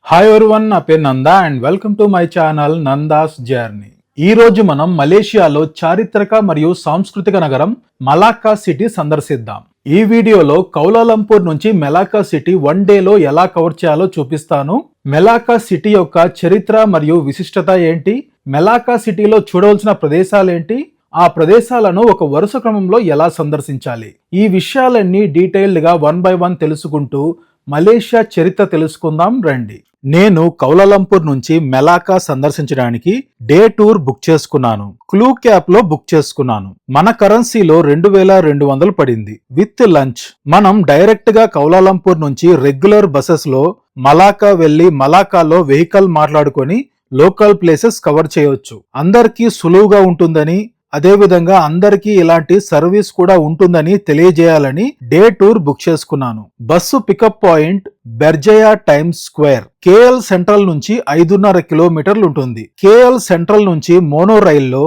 Hi everyone, నా పేరు Nanda and welcome to my channel Nanda's journey. ఈ రోజు మనం మలేషియాలో చారిత్రక మరియు సాంస్కృతిక నగరం మలాక్కా సిటీ సందర్శిద్దాం. ఈ వీడియోలో కౌలాలంపూర్ నుంచి మలాక్కా సిటీ వన్ డేలో ఎలా కవర్ చేయాలో చూపిస్తాను. మలాక్కా సిటీ యొక్క చరిత్ర మరియు విశిష్టత ఏంటి, మలాక్కా సిటీలో చూడవలసిన ప్రదేశాలేంటి, ఆ ప్రదేశాలను ఒక వరుస క్రమంలో ఎలా సందర్శించాలి, ఈ విషయాలన్నీ డీటెయిల్డ్ గా 1 by 1 తెలుసుకుంటూ మలేషియా చరిత్ర తెలుసుకుందాం రండి. నేను కౌలాలంపూర్ నుంచి మలాక్కా సందర్శించడానికి డే టూర్ బుక్ చేసుకున్నాను. క్లూ క్యాప్ లో బుక్ చేసుకున్నాను. మన కరెన్సీలో 2200 పడింది విత్ లంచ్. మనం డైరెక్ట్ గా కౌలాలంపూర్ నుంచి రెగ్యులర్ బసెస్ లో మలాక్కా వెళ్లి మలాక్కాలో వెహికల్ మాట్లాడుకొని లోకల్ ప్లేసెస్ కవర్ చేయొచ్చు. అందరికీ సులువుగా ఉంటుందని, అదేవిధంగా అందరికీ ఇలాంటి సర్వీస్ కూడా ఉంటుందని తెలియజేయాలని డే టూర్ బుక్ చేసుకున్నాను. Bus pickup point Berjaya Times Square. KL Sentral నుంచి 5.5 కిలోమీటర్లు ఉంటుంది. కేఎల్ సెంట్రల్ నుంచి మోనో రైల్లో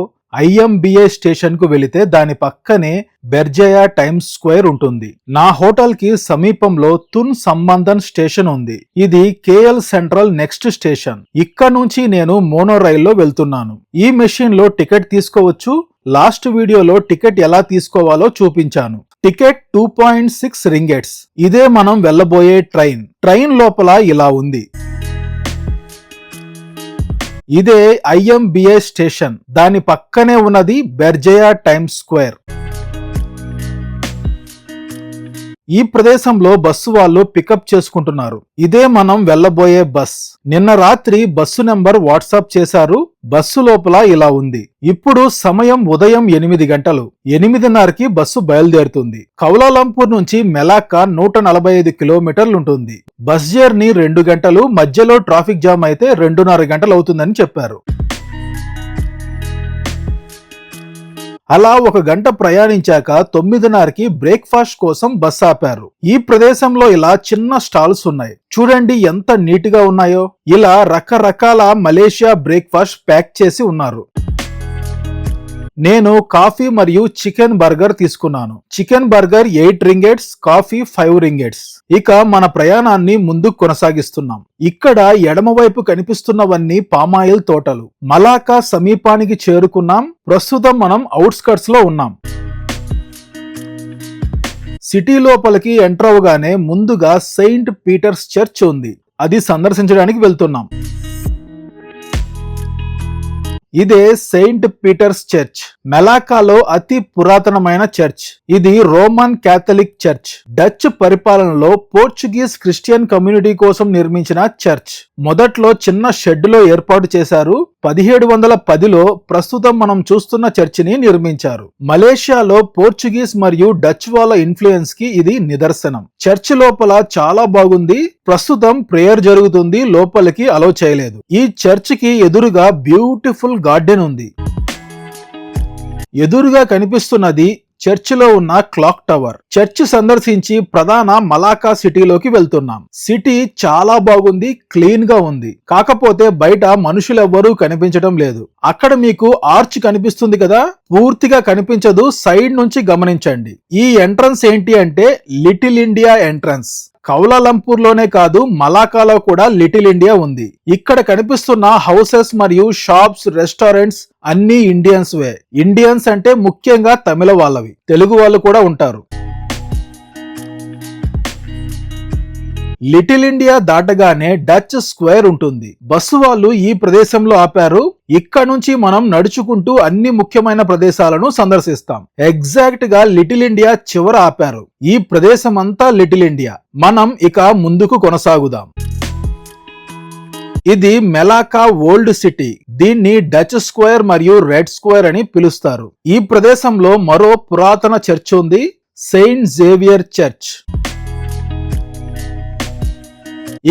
IMBA స్టేషన్ కు వెళితే దాని పక్కనే బెర్జయా టైమ్స్ స్క్వేర్ ఉంటుంది. నా హోటల్ కి సమీపంలో తున్ సంబంధన్ స్టేషన్ ఉంది. ఇది కేఎల్ సెంట్రల్ నెక్స్ట్ స్టేషన్. ఇక్కడ నుంచి నేను మోనో రైల్లో వెళ్తున్నాను. ఈ మెషిన్ లో టికెట్ తీసుకోవచ్చు. లాస్ట్ వీడియోలో టికెట్ ఎలా తీసుకోవాలో చూపించాను. టికెట్ 2.6 రింగెట్స్. ఇదే మనం వెళ్ళబోయే ట్రైన్. ట్రైన్ లోపల ఇలా ఉంది. ఇదే IMBA స్టేషన్. దాని పక్కనే ఉన్నది బెర్జయా టైమ్స్ స్క్వేర్. ఈ ప్రదేశంలో బస్సు వాళ్ళు పికప్ చేసుకుంటున్నారు. ఇదే మనం వెళ్ళబోయే బస్. నిన్న రాత్రి బస్సు నెంబర్ వాట్సాప్ చేశారు. బస్సు లోపల ఇలా ఉంది. ఇప్పుడు సమయం ఉదయం 8 గంటలు. 8:30కి బస్సు బయలుదేరుతుంది. కౌలాలంపూర్ నుంచి మలాక్కా 145 కిలోమీటర్లు ఉంటుంది. బస్ జర్నీ 2 గంటలు. మధ్యలో ట్రాఫిక్ జామ్ అయితే 2.5 గంటలు అవుతుందని చెప్పారు. అలా 1 గంట ప్రయాణించాక 9:30కి బ్రేక్ఫాస్ట్ కోసం బస్ ఆపారు. ఈ ప్రదేశంలో ఇలా చిన్న స్టాల్స్ ఉన్నాయి. చూడండి ఎంత నీట్ గా ఉన్నాయో. ఇలా రకరకాల మలేషియా బ్రేక్ఫాస్ట్ ప్యాక్ చేసి ఉన్నారు. నేను కాఫీ మరియు చికెన్ బర్గర్ తీసుకున్నాను. Chicken burger 8 రింగెట్స్, coffee 5 రింగెట్స్. ఇక మన ప్రయాణాన్ని ముందుకు కొనసాగిస్తున్నాం. ఇక్కడ ఎడమవైపు కనిపిస్తున్నవన్నీ పామాయిల్ తోటలు. మలాక్కా సమీపానికి చేరుకున్నాం. ప్రస్తుతం మనం అవుట్స్కట్స్ లో ఉన్నాం. సిటీ లోపలికి ఎంటర్ అవగానే ముందుగా సెయింట్ పీటర్స్ చర్చ్ ఉంది. అది సందర్శించడానికి వెళ్తున్నాం. ఇదే సెయింట్ పీటర్స్ చర్చ్. మలాక్కాలో అతి పురాతనమైన చర్చ్. ఇది రోమన్ క్యాథలిక్ చర్చ్. డచ్ పరిపాలనలో పోర్చుగీస్ క్రిస్టియన్ కమ్యూనిటీ కోసం నిర్మించిన చర్చ్. మొదట్లో చిన్న షెడ్ లో ఏర్పాటు చేశారు. 1710లో ప్రస్తుతం మనం చూస్తున్న చర్చిని నిర్మించారు. మలేషియాలో పోర్చుగీస్ మరియు డచ్ వాళ్ళ ఇన్ఫ్లుయెన్స్ కి ఇది నిదర్శనం. చర్చ్ లోపల చాలా బాగుంది. ప్రస్తుతం ప్రేయర్ జరుగుతుంది. లోపలికి అలౌ చేయలేదు. ఈ చర్చ్ కి ఎదురుగా బ్యూటిఫుల్ గార్డెన్ ఉంది. ఎదురుగా కనిపిస్తున్నది చర్చిలో ఉన్న క్లాక్ టవర్. చర్చ్ సందర్శించి ప్రధాన మలాక్కా సిటీలోకి వెళ్తున్నాం. సిటీ చాలా బాగుంది, క్లీన్ గా ఉంది. కాకపోతే బయట మనుషులెవ్వరూ కనిపించడం లేదు. అక్కడ మీకు ఆర్చ్ కనిపిస్తుంది కదా, పూర్తిగా కనిపించదు. సైడ్ నుంచి గమనించండి. ఈ ఎంట్రన్స్ ఏంటి అంటే లిటిల్ ఇండియా ఎంట్రన్స్. కౌలాలంపూర్ లోనే కాదు, మలాక్కాలో కూడా లిటిల్ ఇండియా ఉంది. ఇక్కడ కనిపిస్తున్న హౌసెస్ మరియు షాప్స్, రెస్టారెంట్స్ అన్ని ఇండియన్స్ వే. ఇండియన్స్ అంటే ముఖ్యంగా తమిళ వాళ్ళవి. తెలుగు వాళ్ళు కూడా ఉంటారు. లిటిల్ ఇండియా దాటగానే డచ్ స్క్వేర్ ఉంటుంది. బస్సు వాళ్ళు ఈ ప్రదేశంలో ఆపారు. ఇక్కడ నుంచి మనం నడుచుకుంటూ అన్ని ముఖ్యమైన ప్రదేశాలను సందర్శిస్తాం. ఎగ్జాక్ట్ గా లిటిల్ ఇండియా చివర ఆపారు. ఈ ప్రదేశం అంతా లిటిల్ ఇండియా. మనం ఇక ముందుకు కొనసాగుదాం. ఇది మలాక్కా ఓల్డ్ సిటీ. దీన్ని డచ్ స్క్వేర్ మరియు రెడ్ స్క్వేర్ అని పిలుస్తారు. ఈ ప్రదేశంలో మరో పురాతన చర్చ్ ఉంది, సెయింట్ జేవియర్ చర్చ్.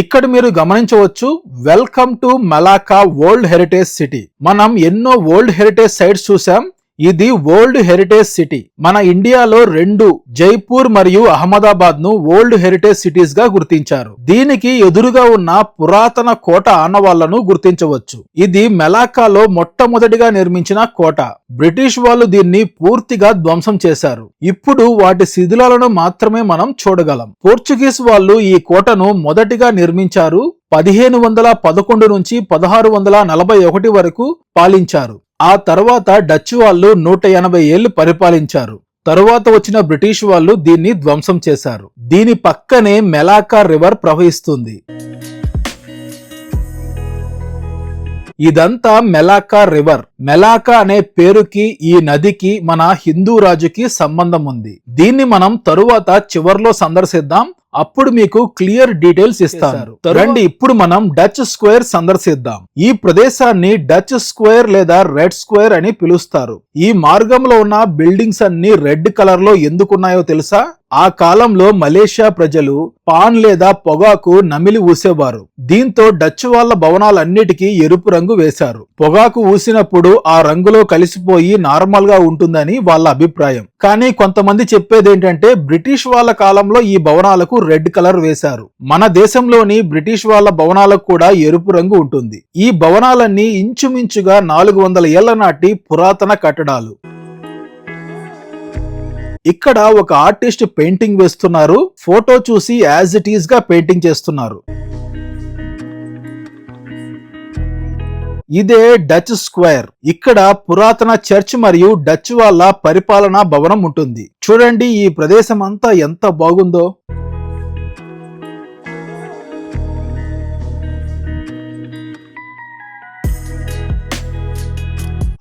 ఇక్కడ మీరు గమనించవచ్చు, welcome to Malacca world heritage city. మనం ఎన్నో వరల్డ్ హెరిటేజ్ సైట్స్ చూసాం. ఇది వరల్డ్ హెరిటేజ్ సిటీ. మన ఇండియాలో 2 జైపూర్ మరియు అహ్మదాబాద్ ను వరల్డ్ హెరిటేజ్ సిటీస్ గా గుర్తించారు. దీనికి ఎదురుగా ఉన్న పురాతన కోట ఆనవాళ్లను గుర్తించవచ్చు. ఇది మెలాకాలో మొట్టమొదటిగా నిర్మించిన కోట. బ్రిటిష్ వాళ్ళు దీన్ని పూర్తిగా ధ్వంసం చేశారు. ఇప్పుడు వాటి శిథిలాలను మాత్రమే మనం చూడగలం. పోర్చుగీస్ వాళ్ళు ఈ కోటను మొదటిగా నిర్మించారు. 1511 నుంచి 1641 వరకు పాలించారు. ఆ తర్వాత డచ్ వాళ్ళు 180 ఏళ్లు పరిపాలించారు. తరువాత వచ్చిన బ్రిటిష్ వాళ్ళు దీన్ని ధ్వంసం చేశారు. దీని పక్కనే మెలాకా రివర్ ప్రవహిస్తుంది. ఇదంతా మెలాకా రివర్. మెలాకా అనే పేరుకి ఈ నదికి మన హిందూ రాజుకి సంబంధం ఉంది. దీన్ని మనం తరువాత చివర్లో సందర్శిద్దాం. అప్పుడు మీకు క్లియర్ డీటెయిల్స్ ఇస్తారు. రండి ఇప్పుడు మనం డచ్ స్క్వేర్ సందర్శిద్దాం. ఈ ప్రదేశాన్ని డచ్ స్క్వేర్ లేదా రెడ్ స్క్వేర్ అని పిలుస్తారు. ఈ మార్గంలో ఉన్న బిల్డింగ్స్ అన్ని రెడ్ కలర్ లో ఎందుకున్నాయో తెలుసా? ఆ కాలంలో మలేషియా ప్రజలు పాన్ లేదా పొగాకు నమిలి ఊసేవారు. దీంతో డచ్ వాళ్ళ భవనాలన్నిటికీ ఎరుపు రంగు వేశారు. పొగాకు ఊసినప్పుడు ఆ రంగులో కలిసిపోయి నార్మల్ గా ఉంటుందని వాళ్ళ అభిప్రాయం. కానీ కొంతమంది చెప్పేదేంటంటే బ్రిటిష్ వాళ్ళ కాలంలో ఈ భవనాలకు రెడ్ కలర్ వేశారు. మన దేశంలోని బ్రిటిష్ వాళ్ళ భవనాలకు కూడా ఎరుపు రంగు ఉంటుంది. ఈ భవనాలన్నీ ఇంచుమించుగా 400 ఏళ్ల నాటి పురాతన కట్టడాలు. ఇక్కడ ఒక ఆర్టిస్ట్ పెయింటింగ్ వేస్తున్నారు. ఫోటో చూసి యాజ్ ఇట్ ఈస్ గా పెయింటింగ్ చేస్తున్నారు. ఇదే డచ్ స్క్వేర్. ఇక్కడ పురాతన చర్చ్ మరియు డచ్ వాళ్ళ పరిపాలనా భవనం ఉంటుంది. చూడండి ఈ ప్రదేశం అంతా ఎంత బాగుందో.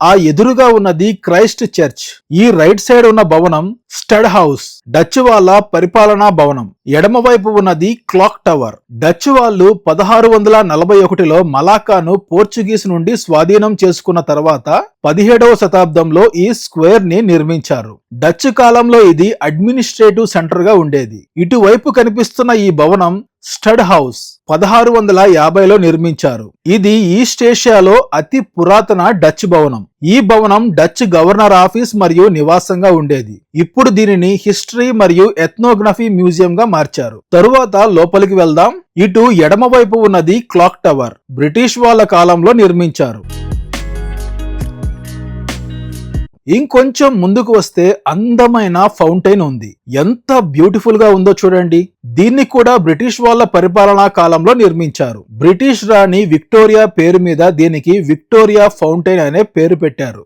ఆ ఎదురుగా ఉన్నది క్రైస్ట్ చర్చ్. ఈ రైట్ సైడ్ ఉన్న భవనం స్టడ్ హౌస్, డచ్ వాళ్ళ పరిపాలనా భవనం. ఎడమవైపు ఉన్నది క్లాక్ టవర్. డచ్ వాళ్ళు 1641లో మలాకాను పోర్చుగీస్ నుండి స్వాధీనం చేసుకున్న తర్వాత 17వ శతాబ్దంలో ఈ స్క్వేర్ ని నిర్మించారు. డచ్ కాలంలో ఇది అడ్మినిస్ట్రేటివ్ సెంటర్ గా ఉండేది. ఇటువైపు కనిపిస్తున్న ఈ భవనం స్టడ్ హౌస్ 1650లో నిర్మించారు. ఇది ఈస్ట్ ఏషియాలో అతి పురాతన డచ్ భవనం. ఈ భవనం డచ్ గవర్నర్ ఆఫీస్ మరియు నివాసంగా ఉండేది. ఇప్పుడు దీనిని హిస్టరీ మరియు ఎథ్నోగ్రఫీ మ్యూజియం గా మార్చారు. తరువాత లోపలికి వెళ్దాం. ఇటు ఎడమ వైపు ఉన్నది క్లాక్ టవర్. బ్రిటిష్ వాళ్ళ కాలంలో నిర్మించారు. ఇంకొంచెం ముందుకు వస్తే అందమైన ఫౌంటైన్ ఉంది. ఎంత బ్యూటిఫుల్ గా ఉందో చూడండి. దీన్ని కూడా బ్రిటిష్ వాళ్ళ పరిపాలనా కాలంలో నిర్మించారు. బ్రిటిష్ రాణి విక్టోరియా పేరు మీద దీనికి విక్టోరియా ఫౌంటైన్ అనే పేరు పెట్టారు.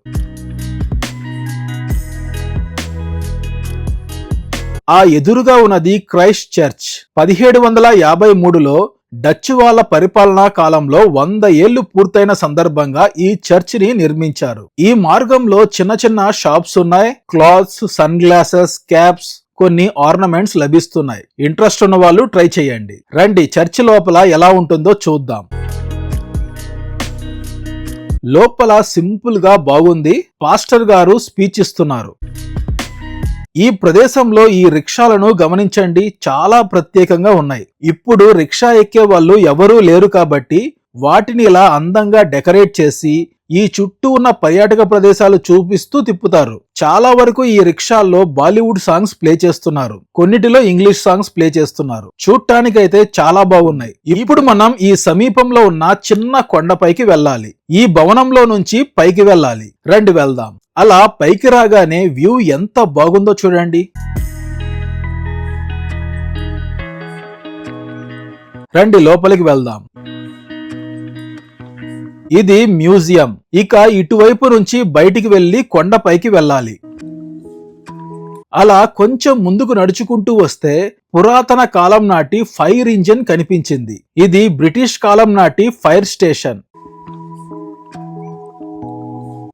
ఆ ఎదురుగా ఉన్నది క్రైస్ట్ చర్చ్. 1753లో డచ్ వాళ్ళ పరిపాలనా కాలంలో 100 ఏళ్లు పూర్తయిన సందర్భంగా ఈ చర్చ్ ని నిర్మించారు. ఈ మార్గంలో చిన్న చిన్న షాప్స్ ఉన్నాయి. క్లాత్స్, సన్ గ్లాసెస్, క్యాప్స్, కొన్ని ఆర్నమెంట్స్ లభిస్తున్నాయి. ఇంట్రెస్ట్ ఉన్న వాళ్ళు ట్రై చేయండి. రండి చర్చ్ లోపల ఎలా ఉంటుందో చూద్దాం. లోపల సింపుల్ గా బాగుంది. పాస్టర్ గారు స్పీచ్ ఇస్తున్నారు. ఈ ప్రదేశంలో ఈ రిక్షాలను గమనించండి, చాలా ప్రత్యేకంగా ఉన్నాయి. ఇప్పుడు రిక్షా ఎక్కే వాళ్ళు ఎవరూ లేరు కాబట్టి వాటిని ఇలా అందంగా డెకరేట్ చేసి ఈ చుట్టూ ఉన్న పర్యాటక ప్రదేశాలు చూపిస్తూ తిప్పుతారు. చాలా వరకు ఈ రిక్షాల్లో బాలీవుడ్ సాంగ్స్ ప్లే చేస్తున్నారు. కొన్నిటిలో ఇంగ్లీష్ సాంగ్స్ ప్లే చేస్తున్నారు. చూడటానికైతే చాలా బాగున్నాయి. ఇప్పుడు మనం ఈ సమీపంలో ఉన్న చిన్న కొండపైకి వెళ్ళాలి. ఈ భవనంలో నుంచి పైకి వెళ్ళాలి. రండి వెళ్దాం. అలా పైకి రాగానే వ్యూ ఎంత బాగుందో చూడండి. రండి లోపలికి వెళ్దాం. ఇది మ్యూజియం. ఇక ఇటువైపు నుంచి బయటికి వెళ్లి కొండపైకి వెళ్ళాలి. అలా కొంచెం ముందుకు నడుచుకుంటూ వస్తే పురాతన కాలం నాటి ఫైర్ ఇంజిన్ కనిపించింది. ఇది బ్రిటిష్ కాలం నాటి ఫైర్ స్టేషన్.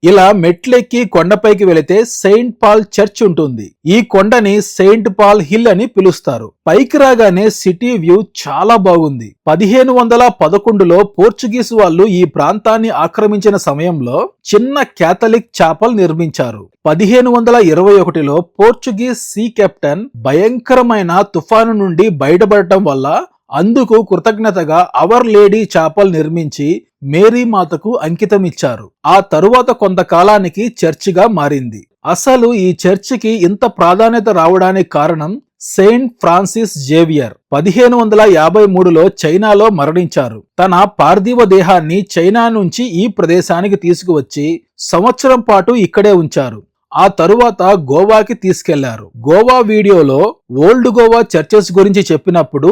ఇలా మెట్లెక్కి కొండపైకి వెళితే సెయింట్ పాల్ చర్చ్ ఉంటుంది. ఈ కొండని సెయింట్ పాల్ హిల్ అని పిలుస్తారు. పైకి రాగానే సిటీ వ్యూ చాలా బాగుంది. 1511లో పోర్చుగీస్ వాళ్ళు ఈ ప్రాంతాన్ని ఆక్రమించిన సమయంలో చిన్న క్యాథలిక్ చాపల్ నిర్మించారు. 1521లో పోర్చుగీస్ సీ కెప్టెన్ భయంకరమైన తుఫాను నుండి బయటపడటం వల్ల అందుకు కృతజ్ఞతగా అవర్ లేడీ చాపల్ నిర్మించి మేరీ మాతకు అంకితం ఇచ్చారు. ఆ తరువాత కొంతకాలానికి చర్చిగా మారింది. అసలు ఈ చర్చికి ఇంత ప్రాధాన్యత రావడానికి కారణం సెయింట్ ఫ్రాన్సిస్ జేవియర్ 1553లో చైనాలో మరణించారు. తన పార్థివ దేహాన్ని చైనా నుంచి ఈ ప్రదేశానికి తీసుకువచ్చి సంవత్సరం పాటు ఇక్కడే ఉంచారు. ఆ తరువాత గోవాకి తీసుకెళ్లారు. గోవా వీడియోలో ఓల్డ్ గోవా చర్చెస్ గురించి చెప్పినప్పుడు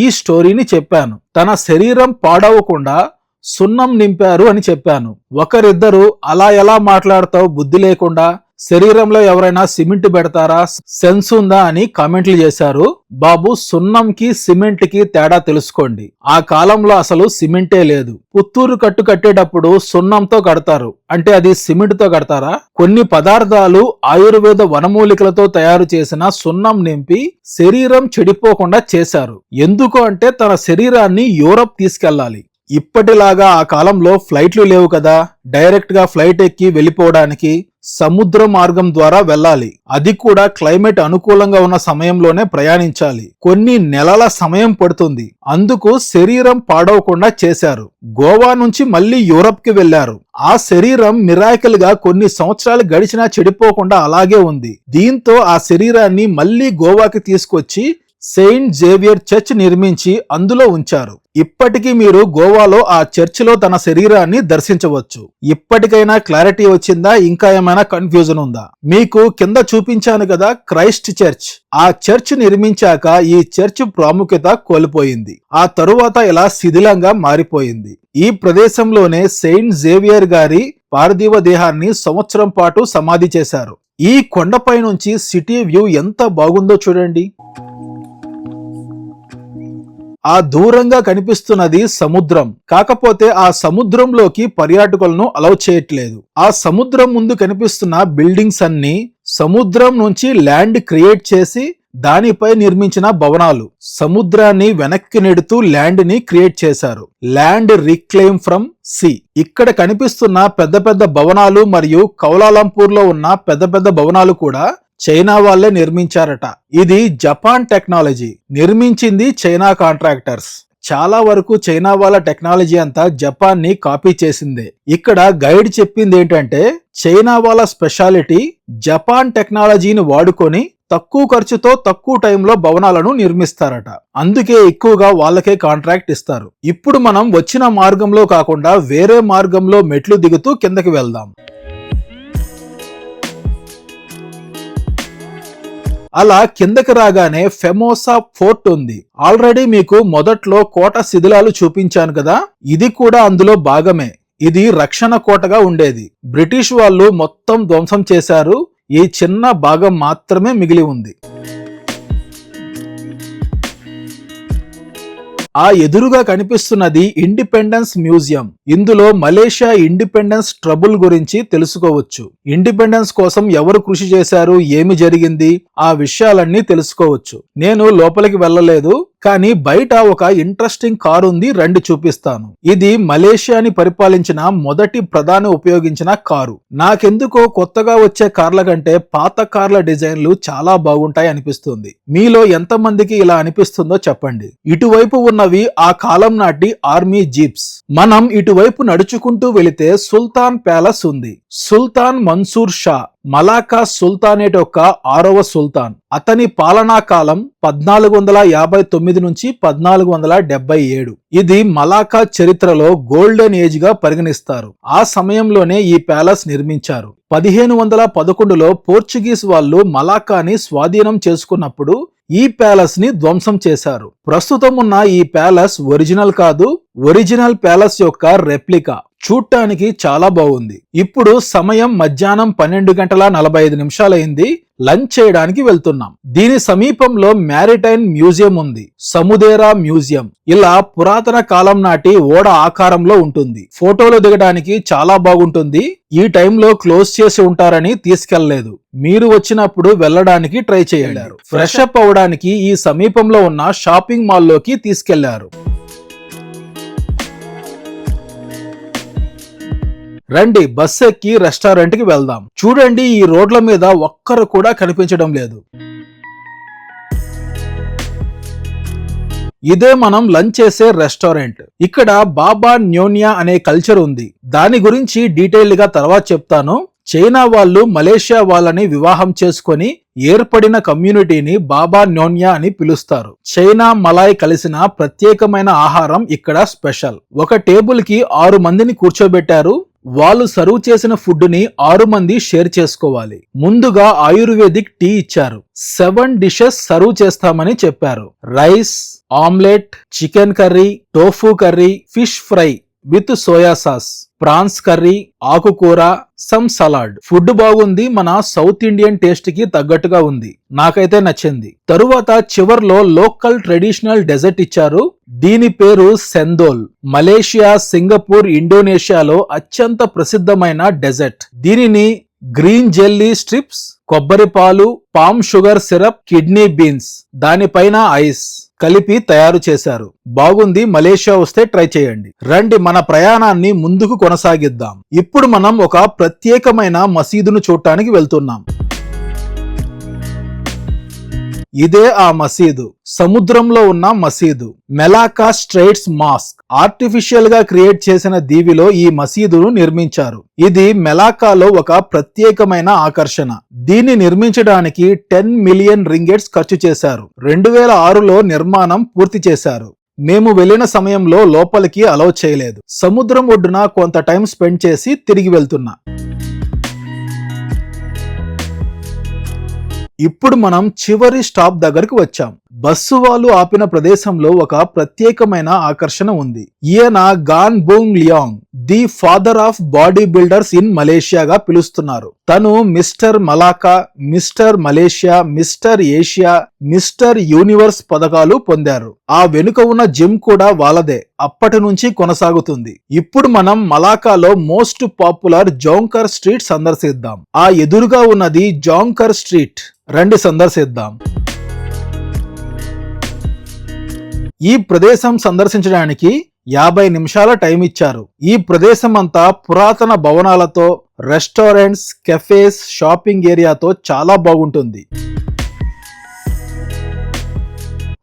ఈ స్టోరీని చెప్పాను. తన శరీరం పాడవకుండా సున్నం నింపారు అని చెప్పాను. ఒకరిద్దరు అలా ఎలా మాట్లాడతావు బుద్ధి లేకుండా, శరీరంలో ఎవరైనా సిమెంట్ పెడతారా, సెన్స్ ఉందా అని కామెంట్లు చేశారు. బాబు, సున్నంకి సిమెంట్ కి తేడా తెలుసుకోండి. ఆ కాలంలో అసలు సిమెంటే లేదు. పుత్తూరు కట్టు కట్టేటప్పుడు సున్నంతో కడతారు, అంటే అది సిమెంట్ తో కడతారా? కొన్ని పదార్థాలు ఆయుర్వేద వనమూలికలతో తయారు చేసిన సున్నం నింపి శరీరం చెడిపోకుండా చేశారు. ఎందుకు అంటే తన శరీరాన్ని యూరప్ తీసుకెళ్లాలి. ఇప్పటిలాగా ఆ కాలంలో ఫ్లైట్లు లేవు కదా, డైరెక్ట్ గా ఫ్లైట్ ఎక్కి వెళ్ళిపోవడానికి సముద్ర మార్గం ద్వారా వెళ్ళాలి. అది కూడా క్లైమేట్ అనుకూలంగా ఉన్న సమయంలోనే ప్రయాణించాలి. కొన్ని నెలల సమయం పడుతుంది. అందుకు శరీరం పాడవకుండా చేశారు. గోవా నుంచి మళ్ళీ యూరప్ కి వెళ్లారు. ఆ శరీరం మిరాకిల్ గా కొన్ని సంవత్సరాలు గడిచినా చెడిపోకుండా అలాగే ఉంది. దీంతో ఆ శరీరాన్ని మళ్ళీ గోవాకి తీసుకొచ్చి సెయింట్ జేవియర్ చర్చ్ నిర్మించి అందులో ఉంచారు. ఇప్పటికీ మీరు గోవాలో ఆ చర్చిలో తన శరీరాన్ని దర్శించవచ్చు. ఇప్పటికైనా క్లారిటీ వచ్చిందా? ఇంకా ఏమైనా కన్ఫ్యూజన్ ఉందా? మీకు కింద చూపించాను కదా క్రైస్ట్ చర్చ్. ఆ చర్చ్ నిర్మించాక ఈ చర్చ్ ప్రాముఖ్యత కోల్పోయింది. ఆ తరువాత ఇలా శిథిలంగా మారిపోయింది. ఈ ప్రదేశంలోనే సెయింట్ జేవియర్ గారి పార్థివ దేహాన్ని సంవత్సరం పాటు సమాధి చేశారు. ఈ కొండపై నుంచి సిటీ వ్యూ ఎంత బాగుందో చూడండి. ఆ దూరంగా కనిపిస్తున్నది సముద్రం. కాకపోతే ఆ సముద్రంలోకి పర్యాటకులను అలౌ చేయట్లేదు. ఆ సముద్రం ముందు కనిపిస్తున్న బిల్డింగ్స్ అన్ని సముద్రం నుంచి ల్యాండ్ క్రియేట్ చేసి దానిపై నిర్మించిన భవనాలు. సముద్రాన్ని వెనక్కి నెడుతూ ల్యాండ్ ని క్రియేట్ చేశారు. Land reclaim from see. ఇక్కడ కనిపిస్తున్న పెద్ద పెద్ద భవనాలు మరియు కౌలాలంపూర్ లో ఉన్న పెద్ద పెద్ద భవనాలు కూడా చైనా వాళ్ళే నిర్మించారట. ఇది జపాన్ టెక్నాలజీ, నిర్మించింది చైనా కాంట్రాక్టర్స్. చాలా వరకు చైనా వాళ్ళ టెక్నాలజీ అంతా జపాన్ ని కాపీ చేసిందే. ఇక్కడ గైడ్ చెప్పింది ఏంటంటే చైనా వాళ్ళ స్పెషాలిటీ జపాన్ టెక్నాలజీని వాడుకొని తక్కువ ఖర్చుతో తక్కువ టైంలో భవనాలను నిర్మిస్తారట. అందుకే ఎక్కువగా వాళ్ళకే కాంట్రాక్ట్ ఇస్తారు. ఇప్పుడు మనం వచ్చిన మార్గంలో కాకుండా వేరే మార్గంలో మెట్లు దిగుతూ కిందకి వెళ్దాం. అలా కిందకి రాగానే ఫెమోసా ఫోర్ట్ ఉంది. ఆల్రెడీ మీకు మొదట్లో కోట శిథిలాలు చూపించాను కదా, ఇది కూడా అందులో భాగమే. ఇది రక్షణ కోటగా ఉండేది. బ్రిటిష్ వాళ్ళు మొత్తం ధ్వంసం చేశారు. ఈ చిన్న భాగం మాత్రమే మిగిలి ఉంది. ఆ ఎదురుగా కనిపిస్తున్నది ఇండిపెండెన్స్ మ్యూజియం. ఇందులో మలేషియా ఇండిపెండెన్స్ ట్రబుల్ గురించి తెలుసుకోవచ్చు. ఇండిపెండెన్స్ కోసం ఎవరు కృషి చేశారు, ఏమి జరిగింది, ఆ విషయాలన్నీ తెలుసుకోవచ్చు. నేను లోపలికి వెళ్ళలేదు, కానీ బయట ఒక ఇంట్రెస్టింగ్ కారు ఉంది, రండి చూపిస్తాను. ఇది మలేషియాని పరిపాలించిన మొదటి ప్రధాని ఉపయోగించిన కారు. నాకెందుకో కొత్తగా వచ్చే కార్ల కంటే పాత కార్ల డిజైన్లు చాలా బాగుంటాయి అనిపిస్తుంది. మీలో ఎంతమందికి ఇలా అనిపిస్తుందో చెప్పండి. ఇటువైపు ఉన్నవి ఆ కాలం నాటి ఆర్మీ జీప్స్. మనం ఇటువైపు నడుచుకుంటూ వెళితే సుల్తాన్ ప్యాలెస్ ఉంది. సుల్తాన్ మన్సూర్ షా మలాకా సుల్తానేట్ యొక్క 6వ సుల్తాన్. అతని పాలనా కాలం 1459 నుంచి 1477. ఇది మలాకా చరిత్రలో గోల్డెన్ ఏజ్ గా పరిగణిస్తారు. ఆ సమయంలోనే ఈ ప్యాలెస్ నిర్మించారు. 1511లో పోర్చుగీస్ వాళ్ళు మలాకాని స్వాధీనం చేసుకున్నప్పుడు ఈ ప్యాలెస్ ని ధ్వంసం చేశారు. ప్రస్తుతం ఉన్న ఈ ప్యాలెస్ ఒరిజినల్ కాదు, ఒరిజినల్ ప్యాలెస్ యొక్క రెప్లికా. చూడటానికి చాలా బాగుంది. ఇప్పుడు సమయం మధ్యాహ్నం 12:45 అయింది. లంచ్ చేయడానికి వెళ్తున్నాం. దీని సమీపంలో మ్యారిటైన్ మ్యూజియం ఉంది, సముదేరా మ్యూజియం. ఇలా పురాతన కాలం నాటి ఓడ ఆకారంలో ఉంటుంది. ఫోటోలు దిగడానికి చాలా బాగుంటుంది. ఈ టైంలో క్లోజ్ చేసి ఉంటారని తీసుకెళ్లలేదు. మీరు వచ్చినప్పుడు వెళ్ళడానికి ట్రై చేయండి. ఫ్రెష్ అప్ అవడానికి ఈ సమీపంలో ఉన్న షాపింగ్ మాల్ లోకి తీసుకెళ్లారు. రండి, బస్ ఎక్కి రెస్టారెంట్ కి వెళ్దాం. చూడండి, ఈ రోడ్ల మీద ఒక్కరు కూడా కనిపించడం లేదు. ఇదే మనం లంచ్ చేసే రెస్టారెంట్. ఇక్కడ బాబా న్యోన్యా అనే కల్చర్ ఉంది. దాని గురించి డీటెయిల్డ్ గా తర్వాత చెప్తాను. చైనా వాళ్ళు మలేషియా వాళ్ళని వివాహం చేసుకొని ఏర్పడిన కమ్యూనిటీని బాబా న్యోన్యా అని పిలుస్తారు. చైనా మలాయ్ కలిసిన ప్రత్యేకమైన ఆహారం ఇక్కడ స్పెషల్. ఒక టేబుల్ కి 6 మందిని కూర్చోబెట్టారు. వాళ్ళు సర్వ్ చేసిన ఫుడ్ ని 6 మంది షేర్ చేసుకోవాలి. ముందుగా ఆయుర్వేదిక్ టీ ఇచ్చారు. 7 డిషెస్ సర్వ్ చేస్తామని చెప్పారు. Rice, omelette, chicken curry, tofu curry, fish fry with soya sauce, prawns curry, ఆకుకూర, సమ్ సలాడ్. ఫుడ్ బాగుంది. మన సౌత్ ఇండియన్ టేస్ట్ కి తగ్గట్టుగా ఉంది. నాకైతే నచ్చింది. తరువాత చివర్లో లోకల్ ట్రెడిషనల్ డెజర్ట్ ఇచ్చారు. దీని పేరు సెందోల్. మలేషియా, సింగపూర్, ఇండోనేషియాలో అత్యంత ప్రసిద్ధమైన డెజర్ట్. దీనిని గ్రీన్ జెల్లీ స్ట్రిప్స్, కొబ్బరి పాలు, palm sugar syrup, kidney beans, దానిపైన ఐస్ కలిపి తయారు చేశారు. బాగుంది. మలేషియా వస్తే ట్రై చేయండి. రండి మన ప్రయాణాన్ని ముందుకు కొనసాగిద్దాం. ఇప్పుడు మనం ఒక ప్రత్యేకమైన మసీదును చూడటానికి వెళ్తున్నాం. ఇదే ఆ మసీదు. సముద్రంలో ఉన్న మసీదు. మెలాకా స్ట్రైట్స్ మాస్క్. ఆర్టిఫిషియల్ గా క్రియేట్ చేసిన దీవిలో ఈ మసీదును నిర్మించారు. ఇది మెలాకాలో ఒక ప్రత్యేకమైన ఆకర్షణ. దీన్ని నిర్మించడానికి 10 మిలియన్ రింగెట్స్ ఖర్చు చేశారు. 2006లో నిర్మాణం పూర్తి చేశారు. మేము వెళ్లిన సమయంలో లోపలికి అలౌ చేయలేదు. సముద్రం ఒడ్డున కొంత టైం స్పెండ్ చేసి తిరిగి వెళ్తున్నా. ఇప్పుడు మనం చివరి స్టాప్ దగ్గరకు వచ్చాం. బస్సు వాళ్ళు ఆపిన ప్రదేశంలో ఒక ప్రత్యేకమైన ఆకర్షణ ఉంది. ఈయన Gan Boon Leong, the father of bodybuilders in మలేషియాగా పిలుస్తున్నారు. తను Mister Malacca, Mister Malaysia, Mister Asia, Mister Universe పథకాలు పొందారు. ఆ వెనుక ఉన్న జిమ్ కూడా వాళ్ళదే. అప్పటి నుంచి కొనసాగుతుంది. ఇప్పుడు మనం మలాకాలో మోస్ట్ పాపులర్ జోంకర్ స్ట్రీట్ సందర్శిద్దాం. ఆ ఎదురుగా ఉన్నది జోంకర్ స్ట్రీట్. రండి సందర్శిద్దాం. ఈ ప్రదేశం సందర్శించడానికి 50 నిమిషాల టైం ఇచ్చారు. ఈ ప్రదేశం అంతా పురాతన భవనాలతో, రెస్టారెంట్స్, కెఫేస్, షాపింగ్ ఏరియాతో చాలా బాగుంటుంది.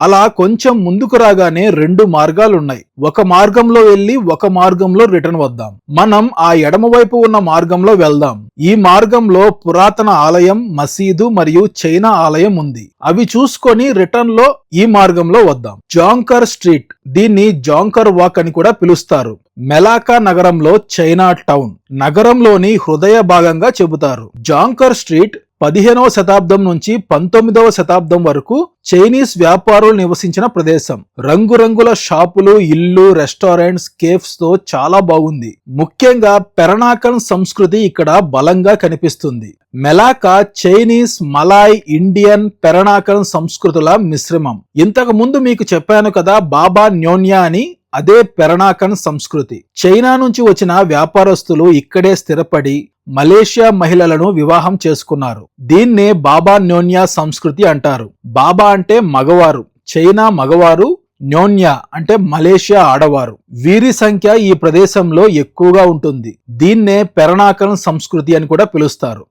అలా కొంచెం ముందుకు రాగానే 2 మార్గాలున్నాయి. ఒక మార్గంలో వెళ్లి ఒక మార్గంలో రిటర్న్ వద్దాం. మనం ఆ ఎడమ వైపు ఉన్న మార్గంలో వెళ్దాం. ఈ మార్గంలో పురాతన ఆలయం, మసీదు మరియు చైనా ఆలయం ఉంది. అవి చూసుకొని రిటర్న్ లో ఈ మార్గంలో వద్దాం. జోంకర్ స్ట్రీట్, దీన్ని జోంకర్ వాక్ అని కూడా పిలుస్తారు. మెలాకా నగరంలో చైనా టౌన్, నగరంలోని హృదయ భాగంగా చెబుతారు. జోంకర్ స్ట్రీట్ 15వ శతాబ్దం నుంచి 19వ శతాబ్దం వరకు చైనీస్ వ్యాపారులు నివసించిన ప్రదేశం. రంగురంగుల షాపులు, ఇల్లు, రెస్టారెంట్స్, కేఫ్స్ తో చాలా బాగుంది. ముఖ్యంగా పెరనాకన్ సంస్కృతి ఇక్కడ బలంగా కనిపిస్తుంది. మెలాకా చైనీస్, మలాయ్, ఇండియన్, పెరనాకన్ సంస్కృతుల మిశ్రమం. ఇంతకు ముందు మీకు చెప్పాను కదా బాబా న్యోన్యా అని. అదే పెరనాకన్ సంస్కృతి. చైనా నుంచి వచ్చిన వ్యాపారస్తులు ఇక్కడే స్థిరపడి మలేషియా మహిళలను వివాహం చేసుకున్నారు. దీన్నే బాబా న్యోన్యా సంస్కృతి అంటారు. బాబా అంటే మగవారు, చైనా మగవారు, న్యోన్యా అంటే మలేషియా ఆడవారు. వీరి సంఖ్య ఈ ప్రదేశంలో ఎక్కువగా ఉంటుంది. దీన్నే పెరనాకన్ సంస్కృతి అని కూడా పిలుస్తారు.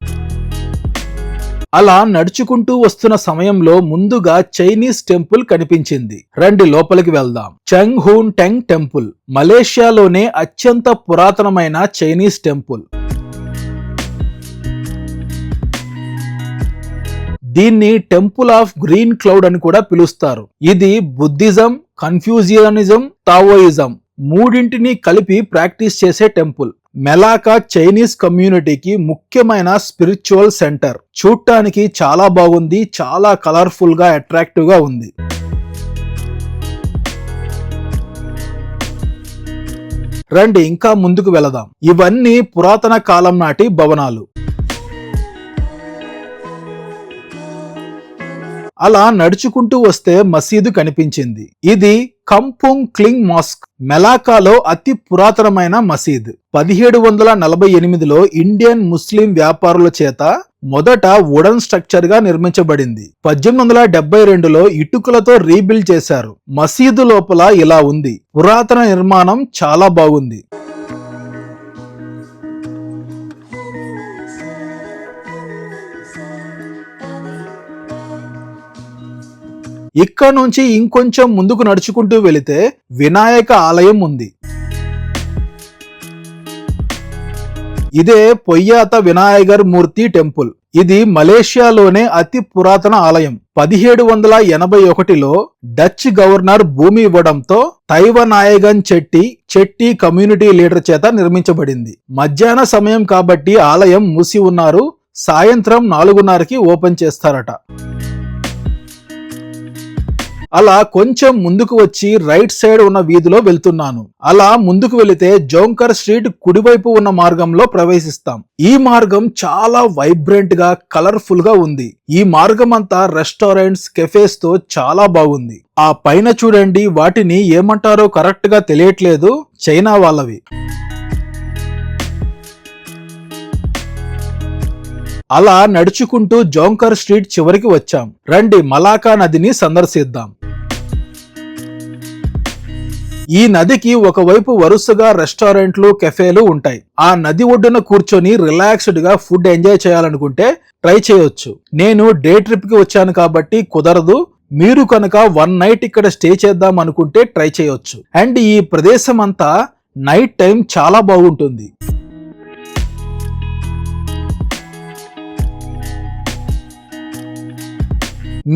అలా నడుచుకుంటూ వస్తున్న సమయంలో ముందుగా చైనీస్ టెంపుల్ కనిపించింది. రండి లోపలికి వెళ్దాం. చెంగ్ హూన్ టెంగ్ టెంపుల్ మలేషియాలోనే అత్యంత పురాతనమైన చైనీస్ టెంపుల్. దీన్ని టెంపుల్ ఆఫ్ గ్రీన్ క్లౌడ్ అని కూడా పిలుస్తారు. ఇది బుద్ధిజం, కన్ఫ్యూజియనిజం, తావోయిజం మూడింటిని కలిపి ప్రాక్టీస్ చేసే టెంపుల్. మెలాకా చైనీస్ కమ్యూనిటీకి ముఖ్యమైన స్పిరిచువల్ సెంటర్. చూడటానికి చాలా బాగుంది. చాలా కలర్ఫుల్ గా, అట్రాక్టివ్ గా ఉంది. రండి ఇంకా ముందుకు వెళదాం. ఇవన్నీ పురాతన కాలం నాటి భవనాలు. అలా నడుచుకుంటూ వస్తే మసీదు కనిపించింది. ఇది కంపుంగ్ క్లింగ్ మాస్క్, మెలాకాలో అతి పురాతనమైన మసీద్. 1748లో ఇండియన్ ముస్లిం వ్యాపారుల చేత మొదట వుడన్ స్ట్రక్చర్ గా నిర్మించబడింది. 1872లో ఇటుకలతో రీబిల్డ్ చేశారు. మసీదు లోపల ఇలా ఉంది. పురాతన నిర్మాణం చాలా బాగుంది. ఇక్కడ నుంచి ఇంకొంచెం ముందుకు నడుచుకుంటూ వెళితే వినాయక ఆలయం ఉంది. ఇదే పొయ్యాత వినాయగర్ మూర్తి టెంపుల్. ఇది మలేషియాలోనే అతి పురాతన ఆలయం. 1781లో డచ్ గవర్నర్ భూమి ఇవ్వడంతో తైవనాయగన్ చెట్టి కమ్యూనిటీ లీడర్ చేత నిర్మించబడింది. మధ్యాహ్న సమయం కాబట్టి ఆలయం మూసి ఉన్నారు. సాయంత్రం 4:30కి ఓపెన్ చేస్తారట. అలా కొంచెం ముందుకు వచ్చి రైట్ సైడ్ ఉన్న వీధిలో వెళ్తున్నాను. అలా ముందుకు వెళితే జోంకర్ స్ట్రీట్ కుడివైపు ఉన్న మార్గంలో ప్రవేశిస్తాం. ఈ మార్గం చాలా వైబ్రెంట్ గా కలర్ఫుల్ గా ఉంది. ఈ మార్గం అంతా రెస్టారెంట్స్, కెఫేస్ తో చాలా బాగుంది. ఆ పైన చూడండి, వాటిని ఏమంటారో కరెక్ట్ గా తెలియట్లేదు, చైనా వాళ్ళవి. అలా నడుచుకుంటూ జోంకర్ స్ట్రీట్ చివరికి వచ్చాం. రండి మలాకా నదిని సందర్శిద్దాం. ఈ నదికి ఒకవైపు వరుసగా రెస్టారెంట్లు, కెఫేలు ఉంటాయి. ఆ నది ఒడ్డున కూర్చొని రిలాక్స్డ్ గా ఫుడ్ ఎంజాయ్ చేయాలనుకుంటే ట్రై చేయొచ్చు. నేను డే ట్రిప్ కి వచ్చాను కాబట్టి కుదరదు. మీరు కనుక 1 నైట్ ఇక్కడ స్టే చేద్దాం అనుకుంటే ట్రై చేయొచ్చు. అండ్ ఈ ప్రదేశం అంతా నైట్ టైం చాలా బాగుంటుంది.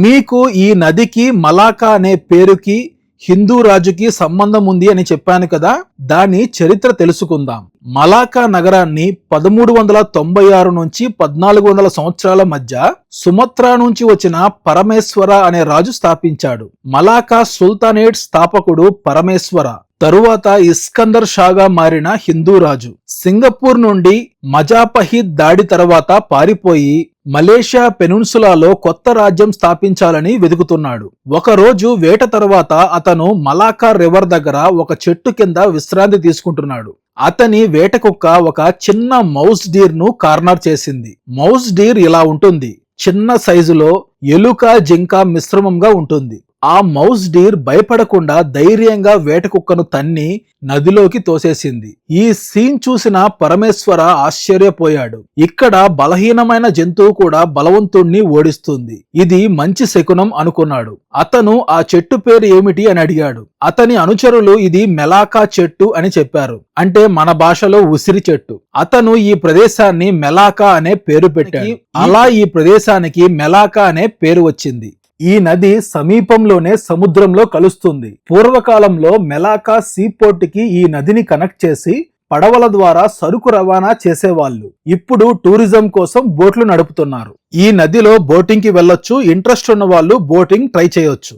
మీకు ఈ నదికి మలాకా అనే పేరుకి హిందూ రాజుకి సంబంధం ఉంది అని చెప్పాను కదా, దాని చరిత్ర తెలుసుకుందాం. మలాకా నగరాన్ని 1396 నుంచి 1400 సంవత్సరాల మధ్య సుమత్రా నుంచి వచ్చిన పరమేశ్వర అనే రాజు స్థాపించాడు. మలాకా సుల్తానేట్ స్థాపకుడు పరమేశ్వర. తరువాత ఇస్కందర్ షాగా మారిన హిందూ రాజు సింగపూర్ నుండి మజాపహిద్ దాడి తర్వాత పారిపోయి మలేషియా పెనున్సులాలో కొత్త రాజ్యం స్థాపించాలని వెతుకుతున్నాడు. ఒకరోజు వేట తర్వాత అతను మలాకా రివర్ దగ్గర ఒక చెట్టు కింద విశ్రాంతి తీసుకుంటున్నాడు. అతని వేట కుక్క ఒక చిన్న మౌస్ డీర్ ను కార్నర్ చేసింది. మౌస్ డీర్ ఇలా ఉంటుంది, చిన్న సైజులో ఎలుక, జింక మిశ్రమంగా ఉంటుంది. ఆ మౌస్ డీర్ భయపడకుండా ధైర్యంగా వేట కుక్కను తన్ని నదిలోకి తోసేసింది. ఈ సీన్ చూసిన పరమేశ్వర ఆశ్చర్యపోయాడు. ఇక్కడ బలహీనమైన జంతువు కూడా బలవంతుణ్ణి ఓడిస్తుంది, ఇది మంచి శకునం అనుకున్నాడు. అతను ఆ చెట్టు పేరు ఏమిటి అని అడిగాడు. అతని అనుచరులు ఇది మెలాకా చెట్టు అని చెప్పారు, అంటే మన భాషలో ఉసిరి చెట్టు. అతను ఈ ప్రదేశాన్ని మెలాకా అనే పేరు పెట్టాడు. అలా ఈ ప్రదేశానికి మెలాకా అనే పేరు వచ్చింది. ఈ నది సమీపంలోనే సముద్రంలో కలుస్తుంది. పూర్వకాలంలో మెలాకా సీపోర్ట్ కి ఈ నదిని కనెక్ట్ చేసి పడవల ద్వారా సరుకు రవాణా చేసేవాళ్ళు. ఇప్పుడు టూరిజం కోసం బోట్లు నడుపుతున్నారు. ఈ నదిలో బోటింగ్ కి వెళ్ళొచ్చు. ఇంట్రెస్ట్ ఉన్న వాళ్ళు బోటింగ్ ట్రై చేయొచ్చు.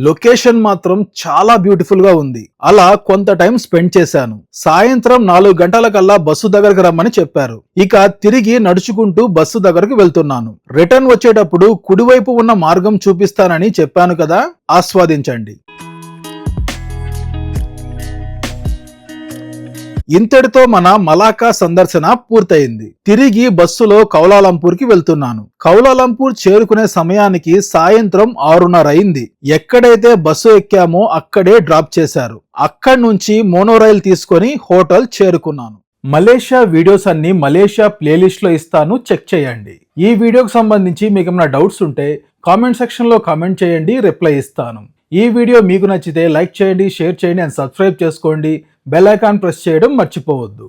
లొకేషన్ మాత్రం చాలా బ్యూటిఫుల్ గా ఉంది. అలా కొంత టైం స్పెండ్ చేశాను. సాయంత్రం 4 గంటలకల్లా బస్సు దగ్గరకు రమ్మని చెప్పారు. ఇక తిరిగి నడుచుకుంటూ బస్సు దగ్గరకు వెళ్తున్నాను. రిటర్న్ వచ్చేటప్పుడు కుడివైపు ఉన్న మార్గం చూపిస్తానని చెప్పాను కదా, ఆస్వాదించండి. ఇంతటితో మన మలాకా సందర్శన పూర్తయింది. తిరిగి బస్సులో కౌలాలంపూర్ కి వెళ్తున్నాను. కౌలాలంపూర్ చేరుకునే సమయానికి సాయంత్రం 6:30 అయింది. ఎక్కడైతే బస్సు ఎక్కామో అక్కడే డ్రాప్ చేశారు. అక్కడి నుంచి మోనోరైల్ తీసుకొని హోటల్ చేరుకున్నాను. మలేషియా వీడియోస్ అన్ని మలేషియా ప్లేలిస్ట్ లో ఇస్తాను, చెక్ చేయండి. ఈ వీడియోకి సంబంధించి మీకు ఏమైనా డౌట్స్ ఉంటే కామెంట్ సెక్షన్ లో కామెంట్ చేయండి, రిప్లై ఇస్తాను. ఈ వీడియో మీకు నచ్చితే లైక్ చేయండి, షేర్ చేయండి అండ్ సబ్స్క్రైబ్ చేసుకోండి. బెల్ ఐకాన్ ప్రెస్ చేయడం మర్చిపోవద్దు.